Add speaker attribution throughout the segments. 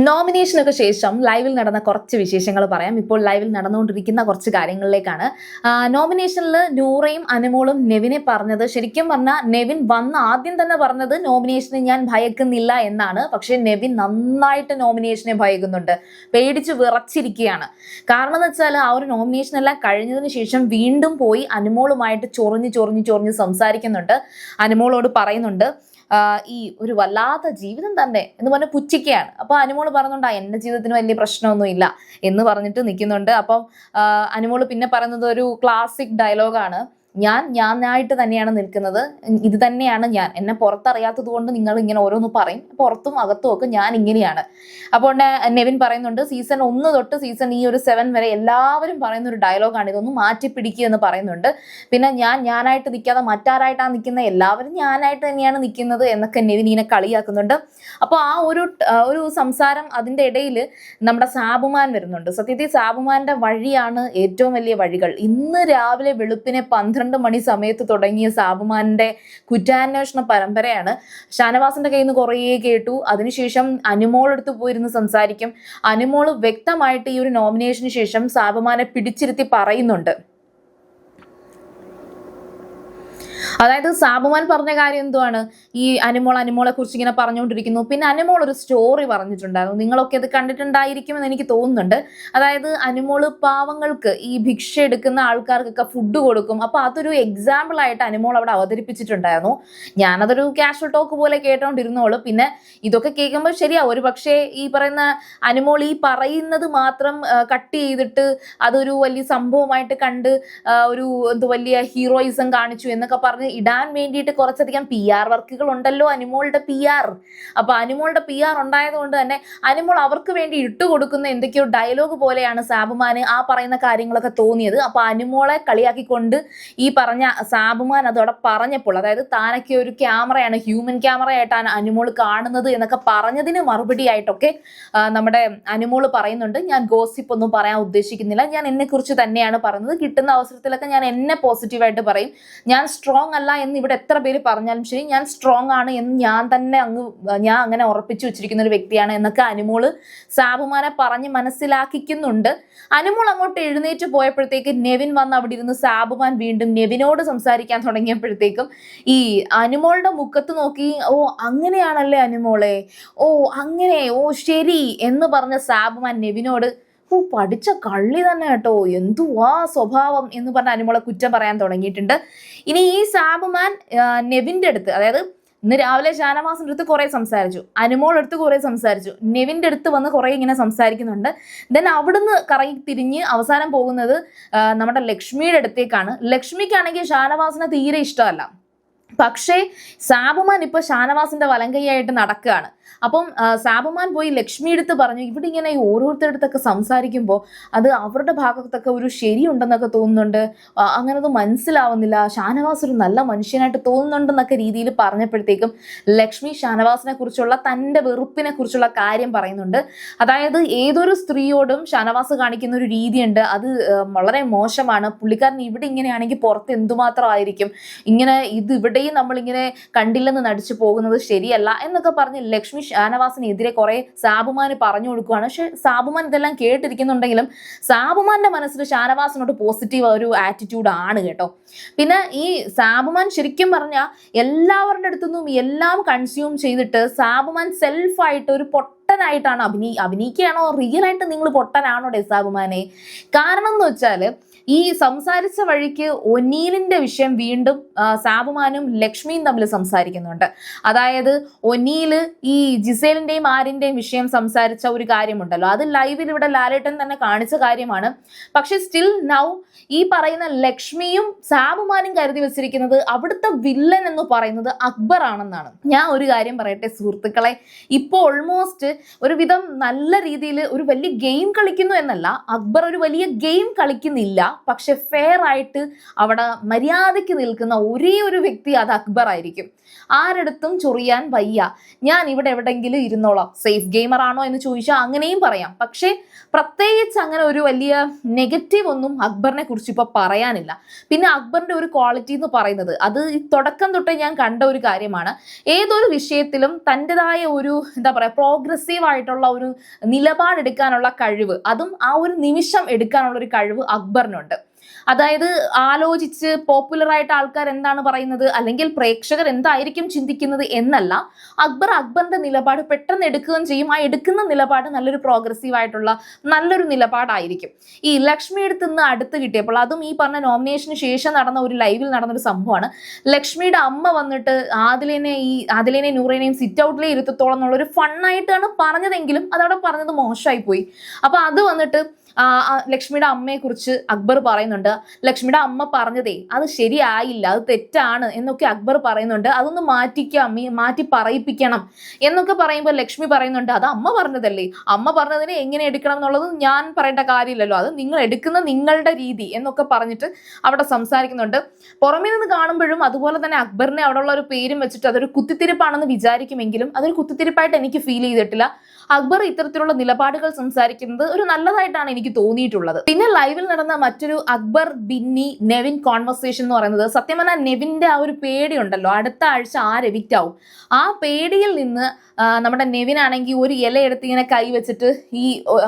Speaker 1: നോമിനേഷനൊക്കെ ശേഷം ലൈവിൽ നടന്ന കുറച്ച് വിശേഷങ്ങൾ പറയാം. ഇപ്പോൾ ലൈവിൽ നടന്നുകൊണ്ടിരിക്കുന്ന കുറച്ച് കാര്യങ്ങളിലേക്കാണ്. നോമിനേഷനിൽ നൂറയും അനുമോളും നെവിനെ പറഞ്ഞത്, ശരിക്കും പറഞ്ഞാൽ നെവിൻ വന്ന് ആദ്യം തന്നെ പറഞ്ഞത് നോമിനേഷനെ ഞാൻ ഭയക്കുന്നില്ല എന്നാണ്. പക്ഷെ നെവിൻ നന്നായിട്ട് നോമിനേഷനെ ഭയക്കുന്നുണ്ട്, പേടിച്ച് വിറച്ചിരിക്കുകയാണ്. കാരണം എന്ന് വെച്ചാൽ ആ ഒരു നോമിനേഷൻ എല്ലാം കഴിഞ്ഞതിന് ശേഷം വീണ്ടും പോയി അനുമോളുമായിട്ട് ചൊറിഞ്ഞ് സംസാരിക്കുന്നുണ്ട്. അനുമോളോട് പറയുന്നുണ്ട് ഈ ഒരു വല്ലാത്ത ജീവിതം തന്നെ എന്ന് പറഞ്ഞ് പുച്ഛിക്കുകയാണ്. അപ്പൊ അനുമോള് പറയുന്നുണ്ട് എന്റെ ജീവിതത്തിന് വലിയ പ്രശ്നമൊന്നും ഇല്ല എന്ന് പറഞ്ഞിട്ട് നിൽക്കുന്നുണ്ട്. അപ്പം അനുമോള് പിന്നെ പറയുന്നത് ഒരു ക്ലാസിക് ഡയലോഗാണ്, ഞാനായിട്ട് തന്നെയാണ് നിൽക്കുന്നത്, ഇത് തന്നെയാണ് ഞാൻ, എന്നെ പുറത്തറിയാത്തത് കൊണ്ട് നിങ്ങൾ ഇങ്ങനെ ഓരോന്ന് പറയും, പുറത്തും അകത്തും ഒക്കെ ഞാൻ ഇങ്ങനെയാണ്. അപ്പോൾ നെവിൻ പറയുന്നുണ്ട്, സീസൺ 1 തൊട്ട് സീസൺ ഈ ഒരു 7 വരെ എല്ലാവരും പറയുന്ന ഒരു ഡയലോഗാണ്, ഇതൊന്ന് മാറ്റിപ്പിടിക്കുക എന്ന് പറയുന്നുണ്ട്. പിന്നെ ഞാനായിട്ട് നിൽക്കാതെ മറ്റാരായിട്ടാണ് നിൽക്കുന്നത്, എല്ലാവരും ഞാനായിട്ട് തന്നെയാണ് നിൽക്കുന്നത് എന്നൊക്കെ നെവിൻ ഇങ്ങനെ കളിയാക്കുന്നുണ്ട്. അപ്പോൾ ആ ഒരു സംസാരം, അതിൻ്റെ ഇടയിൽ നമ്മുടെ സാബുമാൻ വരുന്നുണ്ട്. സത്യത്തിൽ സാബുമാന്റെ വഴിയാണ് ഏറ്റവും വലിയ വഴികൾ. ഇന്ന് രാവിലെ വെളുപ്പിനെ 12 മണി സമയത്ത് തുടങ്ങിയ സാബുമാന്റെ കുറ്റാന്വേഷണ പരമ്പരയാണ്. ഷാനവാസിന്റെ കയ്യിൽ നിന്ന് കുറേ കേട്ടു. അതിനുശേഷം അനുമോളെടുത്ത് പോയിരുന്ന് സംസാരിക്കും. അനുമോള് വ്യക്തമായിട്ട് ഈ ഒരു നോമിനേഷന് ശേഷം സാബുമാനെ പിടിച്ചിരുത്തി പറയുന്നുണ്ട്. അതായത് സാബുമാൻ പറഞ്ഞ കാര്യം എന്തുവാണ്, ഈ അനുമോളെ കുറിച്ച് ഇങ്ങനെ പറഞ്ഞുകൊണ്ടിരിക്കുന്നു. പിന്നെ അനുമോൾ ഒരു സ്റ്റോറി പറഞ്ഞിട്ടുണ്ടായിരുന്നു, നിങ്ങളൊക്കെ അത് കണ്ടിട്ടുണ്ടായിരിക്കുമെന്ന് എനിക്ക് തോന്നുന്നുണ്ട്. അതായത് അനുമോള് പാവങ്ങൾക്ക്, ഈ ഭിക്ഷ എടുക്കുന്ന ആൾക്കാർക്കൊക്കെ ഫുഡ് കൊടുക്കും. അപ്പൊ അതൊരു എക്സാമ്പിൾ ആയിട്ട് അനുമോൾ അവിടെ അവതരിപ്പിച്ചിട്ടുണ്ടായിരുന്നു. ഞാനതൊരു കാഷ്വൽ ടോക്ക് പോലെ കേട്ടോണ്ടിരുന്നോളൂ. പിന്നെ ഇതൊക്കെ കേൾക്കുമ്പോൾ ശരിയാ, ഒരു പക്ഷേ ഈ പറയുന്ന അനുമോൾ ഈ പറയുന്നത് മാത്രം കട്ട് ചെയ്തിട്ട് അതൊരു വലിയ സംഭവമായിട്ട് കണ്ട് ഒരു വലിയ ഹീറോയിസം കാണിച്ചു എന്നൊക്കെ പറഞ്ഞ് ഇടാൻ വേണ്ടിയിട്ട് കുറച്ചധികം PR വർക്കുകൾ ഉണ്ടല്ലോ അനുമോളുടെ PR. അപ്പൊ അനുമോളുടെ PR ഉണ്ടായത് കൊണ്ട് തന്നെ അനുമോൾ അവർക്ക് വേണ്ടി ഇട്ടുകൊടുക്കുന്ന എന്തൊക്കെയോ ഡയലോഗ് പോലെയാണ് സാബുമാന് ആ പറയുന്ന കാര്യങ്ങളൊക്കെ തോന്നിയത്. അപ്പൊ അനുമോളെ കളിയാക്കിക്കൊണ്ട് ഈ പറഞ്ഞ സാബുമാൻ അതോടെ പറഞ്ഞപ്പോൾ, അതായത് താനൊക്കെ ഒരു ക്യാമറയാണ്, ഹ്യൂമൻ ക്യാമറയായിട്ടാണ് അനുമോൾ കാണുന്നത് എന്നൊക്കെ പറഞ്ഞതിന് മറുപടി ആയിട്ടൊക്കെ നമ്മുടെ അനുമോള് പറയുന്നുണ്ട്, ഞാൻ ഗോസിപ്പ് ഒന്നും പറയാൻ ഉദ്ദേശിക്കുന്നില്ല, ഞാൻ എന്നെ കുറിച്ച് തന്നെയാണ് പറയുന്നത്, കിട്ടുന്ന അവസരത്തിലൊക്കെ ഞാൻ എന്നെ പോസിറ്റീവായിട്ട് പറയും, ഞാൻ സ്ട്രോങ് അല്ല എന്ന് ഇവിടെ എത്ര പേര് പറഞ്ഞാലും ശരി, ഞാൻ സ്ട്രോങ് ആണ് എന്ന് ഞാൻ അങ്ങനെ ഉറപ്പിച്ചു വെച്ചിരിക്കുന്ന ഒരു വ്യക്തിയാണ് എന്നൊക്കെ അനുമോള് സാബുമാനെ പറഞ്ഞ് മനസ്സിലാക്കിക്കുന്നുണ്ട്. അനുമോൾ അങ്ങോട്ട് എഴുന്നേറ്റ് പോയപ്പോഴത്തേക്ക് നെവിൻ വന്ന് അവിടെ ഇരുന്ന് സാബുമാൻ വീണ്ടും നെവിനോട് സംസാരിക്കാൻ തുടങ്ങിയപ്പോഴത്തേക്കും ഈ അനുമോളുടെ മുഖത്ത് നോക്കി, ഓ അങ്ങനെയാണല്ലേ അനുമോളെ, ഓ അങ്ങനെ, ഓ ശരി എന്ന് പറഞ്ഞ സാബുമാൻ നെവിനോട്, ഓ പഠിച്ച കള്ളി തന്നെ കേട്ടോ, എന്തുവാ സ്വഭാവം എന്ന് പറഞ്ഞ അനുമോളെ കുറ്റം പറയാൻ തുടങ്ങിയിട്ടുണ്ട്. ഇനി ഈ സാബുമാൻ നെവിന്റെ അടുത്ത്, അതായത് ഇന്ന് രാവിലെ ഷാനവാസിന്റെ അടുത്ത് കുറെ സംസാരിച്ചു, അനുമോളുടെ അടുത്ത് കുറെ സംസാരിച്ചു, നെവിന്റെ അടുത്ത് വന്ന് കുറെ ഇങ്ങനെ സംസാരിക്കുന്നുണ്ട്. ദെൻ അവിടുന്ന് കറങ്ങി തിരിഞ്ഞ് അവസാനം പോകുന്നത് നമ്മുടെ ലക്ഷ്മിയുടെ അടുത്തേക്കാണ്. ലക്ഷ്മിക്കാണെങ്കിൽ ഷാനവാസിനെ തീരെ ഇഷ്ടമല്ല. പക്ഷേ സാബുമാൻ ഇപ്പൊ ഷാനവാസിന്റെ വലങ്കൈയായിട്ട് നടക്കുകയാണ്. അപ്പം സാബുമാൻ പോയി ലക്ഷ്മി എടുത്ത് പറഞ്ഞു, ഇവിടെ ഇങ്ങനെ ഓരോരുത്തരുടെ അടുത്തൊക്കെ സംസാരിക്കുമ്പോൾ അത് അവരുടെ ഭാഗത്തൊക്കെ ഒരു ശരിയുണ്ടെന്നൊക്കെ തോന്നുന്നുണ്ട്, അങ്ങനത് മനസ്സിലാവുന്നില്ല, ഷാനവാസ് ഒരു നല്ല മനുഷ്യനായിട്ട് തോന്നുന്നുണ്ടെന്നൊക്കെ രീതിയിൽ പറഞ്ഞപ്പോഴത്തേക്കും ലക്ഷ്മി ഷാനവാസിനെ കുറിച്ചുള്ള തൻ്റെ വെറുപ്പിനെ കുറിച്ചുള്ള കാര്യം പറയുന്നുണ്ട്. അതായത് ഏതൊരു സ്ത്രീയോടും ഷാനവാസ് കാണിക്കുന്ന ഒരു രീതിയുണ്ട്, അത് വളരെ മോശമാണ്, പുള്ളിക്കാരൻ ഇവിടെ ഇങ്ങനെയാണെങ്കിൽ പുറത്ത് എന്തുമാത്രം ആയിരിക്കും, ഇങ്ങനെ ഇവിടെയും നമ്മളിങ്ങനെ കണ്ടില്ലെന്ന് നടിച്ചു പോകുന്നത് ശരിയല്ല എന്നൊക്കെ പറഞ്ഞ് ലക്ഷ്മി ഷാനവാസിനെതിരെ കുറെ സാബുമാന് പറഞ്ഞു കൊടുക്കുകയാണ്. പക്ഷെ സാബുമാൻ ഇതെല്ലാം കേട്ടിരിക്കുന്നുണ്ടെങ്കിലും സാബുമാന്റെ മനസ്സിൽ ഷാനവാസിനോട് പോസിറ്റീവ് ഒരു ആറ്റിറ്റ്യൂഡ് ആണ് കേട്ടോ. പിന്നെ ഈ സാബുമാൻ ശരിക്കും പറഞ്ഞാൽ എല്ലാവരുടെ അടുത്തുനിന്നും എല്ലാം കൺസ്യൂം ചെയ്തിട്ട് സാബുമാൻ സെൽഫായിട്ട് ഒരു പൊട്ടനായിട്ടാണ് അഭിനയിക്കുകയാണോ, റിയൽ ആയിട്ട് നിങ്ങൾ പൊട്ടനാണോ സാബുമാനെ? കാരണം എന്ന് വെച്ചാൽ ഈ സംസാരിച്ച വഴിക്ക് ഒനീലിന്റെ വിഷയം വീണ്ടും സാബുമാനും ലക്ഷ്മിയും തമ്മിൽ സംസാരിക്കുന്നുണ്ട്. അതായത് ഒനീല് ഈ ജിസേലിന്റെയും ആര്യന്റെയും വിഷയം സംസാരിച്ച ഒരു കാര്യമുണ്ടല്ലോ, അത് ലൈവിൽ ഇവിടെ ലാലേട്ടൻ തന്നെ കാണിച്ച കാര്യമാണ്. പക്ഷെ സ്റ്റിൽ നൗ ഈ പറയുന്ന ലക്ഷ്മിയും സാബുമാനും കരുതി വെച്ചിരിക്കുന്നത് അവിടുത്തെ വില്ലൻ എന്ന് പറയുന്നത് അക്ബർ ആണെന്നാണ്. ഞാൻ ഒരു കാര്യം പറയട്ടെ സുഹൃത്തുക്കളെ, ഇപ്പോൾ ഓൾമോസ്റ്റ് ഒരുവിധം നല്ല രീതിയിൽ ഒരു വലിയ ഗെയിം കളിക്കുന്നു എന്നല്ല, അക്ബർ ഒരു വലിയ ഗെയിം കളിക്കുന്നില്ല, പക്ഷെ ഫെയർ ആയിട്ട് അവിടെ മര്യാദയ്ക്ക് നിൽക്കുന്ന ഒരേ ഒരു വ്യക്തി അത് അക്ബർ ആയിരിക്കും. ആരടുത്തും ചൊറിയാൻ വയ്യ, ഞാൻ ഇവിടെ എവിടെയെങ്കിലും ഇരുന്നോളാം. സേഫ് ഗെയിമർ ആണോ എന്ന് ചോദിച്ചാൽ അങ്ങനെയും പറയാം. പക്ഷെ പ്രത്യേകിച്ച് അങ്ങനെ ഒരു വലിയ നെഗറ്റീവ് ഒന്നും അക്ബറിനെ കുറിച്ച് ഇപ്പൊ പറയാനില്ല. പിന്നെ അക്ബറിന്റെ ഒരു ക്വാളിറ്റി എന്ന് പറയുന്നത് അത് തുടക്കം തൊട്ടേ ഞാൻ കണ്ട ഒരു കാര്യമാണ്. ഏതൊരു വിഷയത്തിലും തൻ്റെതായ ഒരു എന്താ പറയാ പ്രോഗ്രസീവ് ആയിട്ടുള്ള ഒരു നിലപാടെടുക്കാനുള്ള കഴിവ്, അതും ആ ഒരു നിമിഷം എടുക്കാനുള്ള ഒരു കഴിവ് അക്ബറിനുണ്ട്. അതായത് ആലോചിച്ച് പോപ്പുലർ ആയിട്ട് ആൾക്കാർ എന്താണ് പറയുന്നത് അല്ലെങ്കിൽ പ്രേക്ഷകർ എന്തായിരിക്കും ചിന്തിക്കുന്നത് എന്നല്ല, അക്ബറിന്റെ നിലപാട് പെട്ടെന്ന് എടുക്കുകയും ചെയ്യും. ആ എടുക്കുന്ന നിലപാട് നല്ലൊരു പ്രോഗ്രസീവ് ആയിട്ടുള്ള നല്ലൊരു നിലപാടായിരിക്കും. ഈ ലക്ഷ്മി നിന്ന് അടുത്ത് കിട്ടിയപ്പോൾ, അതും ഈ പറഞ്ഞ നോമിനേഷന് ശേഷം നടന്ന ഒരു ലൈവിൽ നടന്നൊരു സംഭവമാണ്. ലക്ഷ്മിയുടെ അമ്മ വന്നിട്ട് ആദിലിനെ നൂറേനെയും സിറ്റ് ഔട്ടിലേ ഇരുത്തത്തോളം എന്നുള്ള ഒരു ഫണ്ണായിട്ടാണ് പറഞ്ഞതെങ്കിലും അതവിടെ പറഞ്ഞത് മോശമായി പോയി. അപ്പൊ അത് വന്നിട്ട് ലക്ഷ്മിയുടെ അമ്മയെ കുറിച്ച് അക്ബർ പറയുന്നുണ്ട്. ലക്ഷ്മിയുടെ അമ്മ പറഞ്ഞതേ അത് ശരിയായില്ല, അത് തെറ്റാണ് എന്നൊക്കെ അക്ബർ പറയുന്നുണ്ട്. അതൊന്ന് മാറ്റി പറയിപ്പിക്കണം എന്നൊക്കെ പറയുമ്പോൾ ലക്ഷ്മി പറയുന്നുണ്ട് അത് അമ്മ പറഞ്ഞതല്ലേ, അമ്മ പറഞ്ഞതിനെ എങ്ങനെ എടുക്കണം എന്നുള്ളത് ഞാൻ പറയേണ്ട കാര്യമില്ലല്ലോ, അത് നിങ്ങൾ എടുക്കുന്ന നിങ്ങളുടെ രീതി എന്നൊക്കെ പറഞ്ഞിട്ട് അവിടെ സംസാരിക്കുന്നുണ്ട്. പുറമേ നിന്ന് കാണുമ്പോഴും അതുപോലെ തന്നെ അക്ബറിനെ അവിടെ ഉള്ള ഒരു പേരും വെച്ചിട്ട് അതൊരു കുത്തിത്തിരിപ്പാണെന്ന് വിചാരിക്കുമെങ്കിലും അതൊരു കുത്തിത്തിരിപ്പായിട്ട് എനിക്ക് ഫീൽ ചെയ്തിട്ടില്ല. അക്ബർ ഇത്തരത്തിലുള്ള നിലപാടുകൾ സംസാരിക്കുന്നത് ഒരു നല്ലതായിട്ടാണ് എനിക്ക് തോന്നിയിട്ടുള്ളത്. പിന്നെ ലൈവിൽ നടന്ന മറ്റൊരു അക്ബർ ബിന്നി നെവിൻ കോൺവെർസേഷൻ എന്ന് പറയുന്നത്, സത്യം പറഞ്ഞാൽ നെവിന്റെ ആ ഒരു പേടി ഉണ്ടല്ലോ, അടുത്ത ആഴ്ച ആര് എവിക്റ്റ് ആവും, ആ പേടിയിൽ നിന്ന് നമ്മുടെ നെവിൻ ആണെങ്കിൽ ഒരു ഇല എടുത്ത് ഇങ്ങനെ കൈ വെച്ചിട്ട്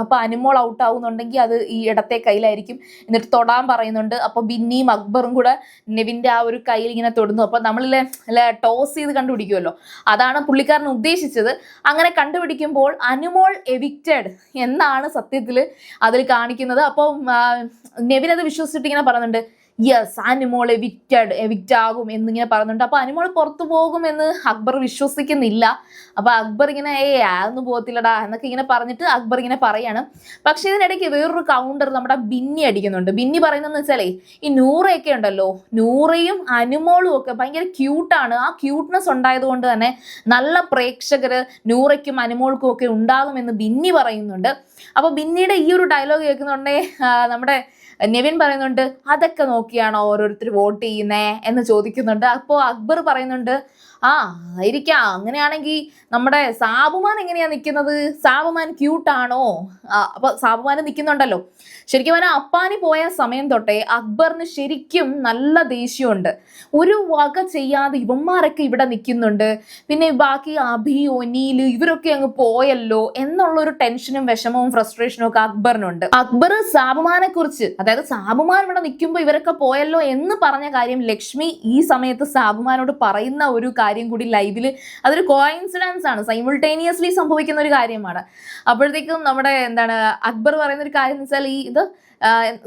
Speaker 1: അപ്പൊ അനുമോൾ ഔട്ട് ആവുന്നുണ്ടെങ്കിൽ അത് ഈ ഇടത്തെ കയ്യിലായിരിക്കും, എന്നിട്ട് തൊടാൻ പറയുന്നുണ്ട്. അപ്പൊ ബിന്നിയും അക്ബറും കൂടെ നെവിന്റെ ആ ഒരു കയ്യിൽ ഇങ്ങനെ തൊടുന്നു. അപ്പൊ നമ്മളിലെ ടോസ് ചെയ്ത് കണ്ടുപിടിക്കുമല്ലോ, അതാണ് പുള്ളിക്കാരൻ ഉദ്ദേശിച്ചത്. അങ്ങനെ കണ്ടുപിടിക്കുമ്പോൾ അനുമോൾ എവിക്റ്റഡ് എന്നാണ് സത്യത്തിൽ അതിൽ കാണിക്കുന്നത്. അപ്പം നെവിൻ അത് വിശ്വസിച്ചിട്ട് ഇങ്ങനെ പറയുന്നുണ്ട്, യെസ് അനുമോൾ എവിക്റ്റ് ആകും എന്നിങ്ങനെ പറയുന്നുണ്ട്. അപ്പൊ അനുമോൾ പുറത്തു പോകുമെന്ന് അക്ബർ വിശ്വസിക്കുന്നില്ല. അപ്പൊ അക്ബർ ഇങ്ങനെ അതൊന്നും പോകത്തില്ലടാ എന്നൊക്കെ ഇങ്ങനെ പറഞ്ഞിട്ട് അക്ബർ ഇങ്ങനെ പറയാണ്. പക്ഷെ ഇതിനിടയ്ക്ക് വേറൊരു കൗണ്ടർ നമ്മുടെ ബിന്നി അടിക്കുന്നുണ്ട്. ബിന്നി പറയുന്നതെന്ന് വെച്ചാലേ, ഈ നൂറയൊക്കെ ഉണ്ടല്ലോ, നൂറയും അനുമോളും ഒക്കെ ഭയങ്കര ക്യൂട്ടാണ്. ആ ക്യൂട്ട്നെസ് ഉണ്ടായത് കൊണ്ട് തന്നെ നല്ല പ്രേക്ഷകര് നൂറയ്ക്കും അനുമോൾക്കും ഒക്കെ ഉണ്ടാകുമെന്ന് ബിന്നി പറയുന്നുണ്ട്. അപ്പൊ ബിന്നിയുടെ ഈ ഒരു ഡയലോഗ് കേൾക്കുന്നുണ്ടേ നമ്മുടെ നെവിൻ പറയുന്നുണ്ട് അതൊക്കെ നോക്കിയാണോ ഓരോരുത്തർ വോട്ട് ചെയ്യുന്നേ എന്ന് ചോദിക്കുന്നുണ്ട്. അപ്പോൾ അക്ബർ പറയുന്നുണ്ട് ആയിരിക്കാം, അങ്ങനെയാണെങ്കിൽ നമ്മുടെ സാബുമാൻ എങ്ങനെയാ നിൽക്കുന്നത്, സാബുമാൻ ക്യൂട്ടാണോ? അപ്പൊ സാബുമാൻ നിൽക്കുന്നുണ്ടല്ലോ. ശരിക്കും പറഞ്ഞാൽ അപ്പാനി പോയ സമയം തൊട്ടേ അക്ബറിന് ശരിക്കും നല്ല ദേഷ്യമുണ്ട്. ഒരു വക ചെയ്യാതെ ഇവന്മാരൊക്കെ ഇവിടെ നിൽക്കുന്നുണ്ട്, പിന്നെ ബാക്കി അഭി ഒനീല് ഇവരൊക്കെ അങ്ങ് പോയല്ലോ എന്നുള്ളൊരു ടെൻഷനും വിഷമവും ഫ്രസ്ട്രേഷനും ഒക്കെ അക്ബറിനുണ്ട്. അക്ബർ സാബുമാനെ കുറിച്ച്, അതായത് സാബുമാൻ ഇവിടെ നിൽക്കുമ്പോൾ ഇവരൊക്കെ പോയല്ലോ എന്ന് പറഞ്ഞ കാര്യം ലക്ഷ്മി ഈ സമയത്ത് സാബുമാനോട് പറയുന്ന ഒരു കാര്യം കൂടി ലൈവില് അതൊരു കോയിൻസിഡൻസ് ആണ്, സൈമിൾട്ടേനിയസ്ലി സംഭവിക്കുന്ന ഒരു കാര്യമാണ്. അപ്പോഴത്തേക്കും നമ്മുടെ അക്ബർ പറയുന്ന ഒരു കാര്യം എന്ന് വെച്ചാൽ ഇത്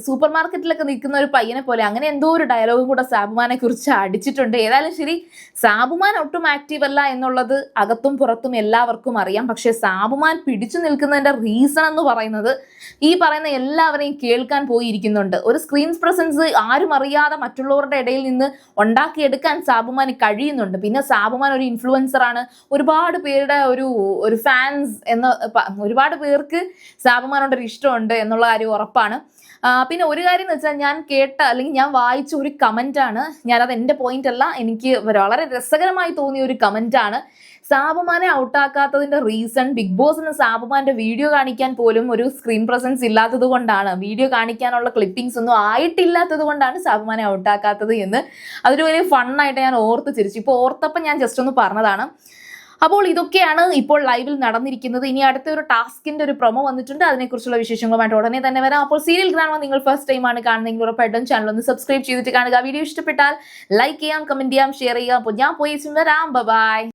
Speaker 1: സൂപ്പർ മാർക്കറ്റിലൊക്കെ നിൽക്കുന്ന ഒരു പയ്യനെ പോലെ അങ്ങനെ എന്തോ ഒരു ഡയലോഗും കൂടെ സാബുമാനെ കുറിച്ച് അടിച്ചിട്ടുണ്ട്. ഏതായാലും ശരി, സാബുമാൻ ഒട്ടും ആക്റ്റീവ് അല്ല എന്നുള്ളത് അകത്തും പുറത്തും എല്ലാവർക്കും അറിയാം. പക്ഷെ സാബുമാൻ പിടിച്ചു നിൽക്കുന്നതിന്റെ റീസൺ എന്ന് പറയുന്നത് ഈ പറയുന്ന എല്ലാവരെയും കേൾക്കാൻ പോയിരിക്കുന്നുണ്ട്. ഒരു സ്ക്രീൻ പ്രസൻസ് ആരും അറിയാതെ മറ്റുള്ളവരുടെ ഇടയിൽ നിന്ന് ഉണ്ടാക്കിയെടുക്കാൻ സാബുമാന് കഴിയുന്നുണ്ട്. പിന്നെ സാബുമാൻ ഒരു ഇൻഫ്ലുവൻസർ ആണ്, ഒരുപാട് പേരുടെ ഒരു ഫാൻസ് ഒരുപാട് പേർക്ക് സാബുമാനോടൊരു ഇഷ്ടമുണ്ട് എന്നുള്ള കാര്യം ഉറപ്പാണ്. പിന്നെ ഒരു കാര്യം എന്ന് വെച്ചാൽ ഞാൻ കേട്ട അല്ലെങ്കിൽ ഞാൻ വായിച്ച ഒരു കമന്റാണ്, ഞാനത് എൻ്റെ പോയിന്റ് അല്ല, എനിക്ക് വളരെ രസകരമായി തോന്നിയ ഒരു കമന്റാണ്. സാബുമാനെ ഔട്ടാക്കാത്തതിന്റെ റീസൺ ബിഗ് ബോസിന് സാബുമാന്റെ വീഡിയോ കാണിക്കാൻ പോലും ഒരു സ്ക്രീൻ പ്രസൻസ് ഇല്ലാത്തത് കൊണ്ടാണ്, വീഡിയോ കാണിക്കാനുള്ള ക്ലിപ്പിംഗ്സ് ഒന്നും ആയിട്ടില്ലാത്തത് കൊണ്ടാണ് സാബുമാനെ ഔട്ടാക്കാത്തത് എന്ന് അതൊരു വലിയ ഫണ്ണായിട്ട് ഞാൻ ഓർത്ത് ചിരിച്ചു. ഇപ്പോൾ ഓർത്തപ്പം ഞാൻ ജസ്റ്റ് ഒന്ന് പറഞ്ഞതാണ്. അപ്പോൾ ഇതൊക്കെയാണ് ഇപ്പോൾ ലൈവിൽ നടന്നിരിക്കുന്നത്. ഇനി അടുത്ത ഒരു ടാസ്കിന്റെ ഒരു പ്രൊമോ വന്നിട്ടുണ്ട്, അതിനെക്കുറിച്ചുള്ള വിശേഷങ്ങളുമായിട്ട് ഉടനെ തന്നെ വരാം. അപ്പോൾ സീരിയൽ ഗ്രാൻഡ് നിങ്ങൾ ഫസ്റ്റ് ടൈം ആണ് കാണുന്നതെങ്കിൽ ഉറപ്പായിട്ടും ചാനൽ ഒന്ന് സബ്സ്ക്രൈബ് ചെയ്തിട്ട് കാണുക. വീഡിയോ ഇഷ്ടപ്പെട്ടാൽ ലൈക്ക് ചെയ്യാം, കമന്റ് ചെയ്യാം, ഷെയർ ചെയ്യാം. അപ്പോൾ ഞാൻ പോയി വരാം. ബൈ.